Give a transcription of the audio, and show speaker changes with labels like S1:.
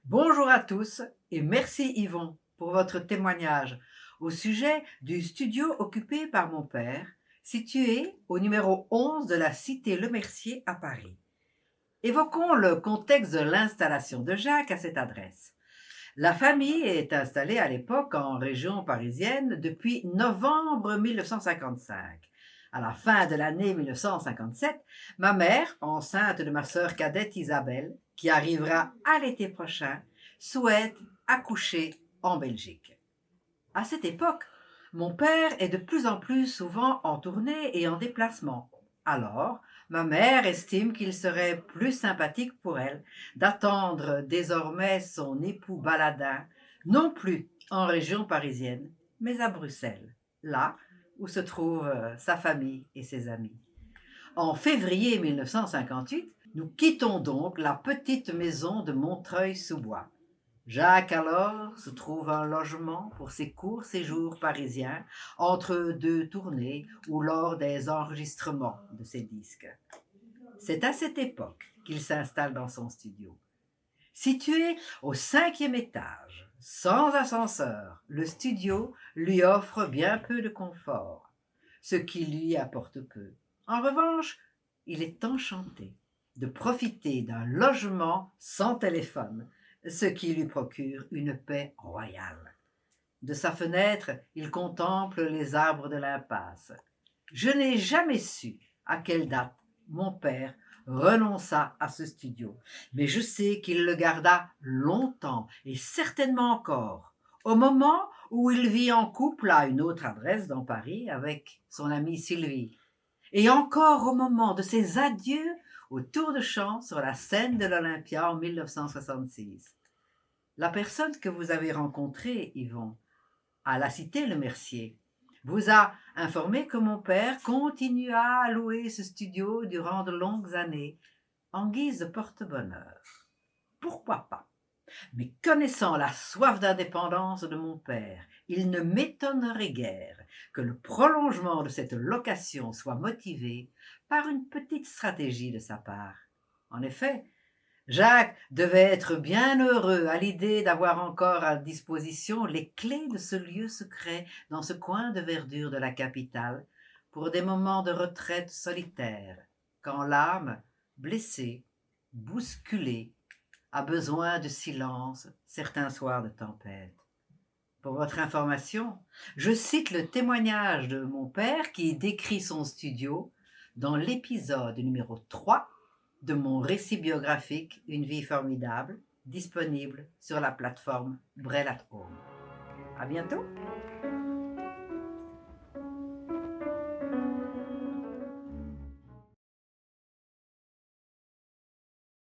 S1: Bonjour à tous et merci Yvon pour votre témoignage au sujet du studio occupé par mon père, situé au numéro 11 de la cité Lemercier à Paris. Évoquons le contexte de l'installation de Jacques à cette adresse. La famille est installée à l'époque en région parisienne depuis novembre 1955. À la fin de l'année 1957, ma mère, enceinte de ma sœur cadette Isabelle, qui arrivera à l'été prochain, souhaite accoucher en Belgique. À cette époque, mon père est de plus en plus souvent en tournée et en déplacement. Alors, ma mère estime qu'il serait plus sympathique pour elle d'attendre désormais son époux baladin, non plus en région parisienne, mais à Bruxelles, là où se trouvent sa famille et ses amis. En février 1958, nous quittons donc la petite maison de Montreuil-sous-Bois. Jacques alors se trouve un logement pour ses courts séjours parisiens entre deux tournées ou lors des enregistrements de ses disques. C'est à cette époque qu'il s'installe dans son studio. Situé au 5e étage, sans ascenseur, le studio lui offre bien peu de confort, ce qui lui apporte peu. En revanche, il est enchanté de profiter d'un logement sans téléphone, ce qui lui procure une paix royale. De sa fenêtre, il contemple les arbres de l'impasse. Je n'ai jamais su à quelle date mon père renonça à ce studio, mais je sais qu'il le garda longtemps et certainement encore, au moment où il vit en couple à une autre adresse dans Paris avec son amie Sylvie, et encore au moment de ses adieux au tour de chant sur la scène de l'Olympia en 1966. La personne que vous avez rencontrée, Yvon, à la cité Le Mercier, vous a informé que mon père continua à louer ce studio durant de longues années, en guise de porte-bonheur. Pourquoi pas? Mais connaissant la soif d'indépendance de mon père, il ne m'étonnerait guère que le prolongement de cette location soit motivé par une petite stratégie de sa part. En effet, Jacques devait être bien heureux à l'idée d'avoir encore à disposition les clés de ce lieu secret dans ce coin de verdure de la capitale pour des moments de retraite solitaire, quand l'âme, blessée, bousculée, a besoin de silence certains soirs de tempête. Pour votre information, je cite le témoignage de mon père qui décrit son studio dans l'épisode numéro 3 de mon récit biographique Une vie formidable, disponible sur la plateforme Braille at Home. À bientôt!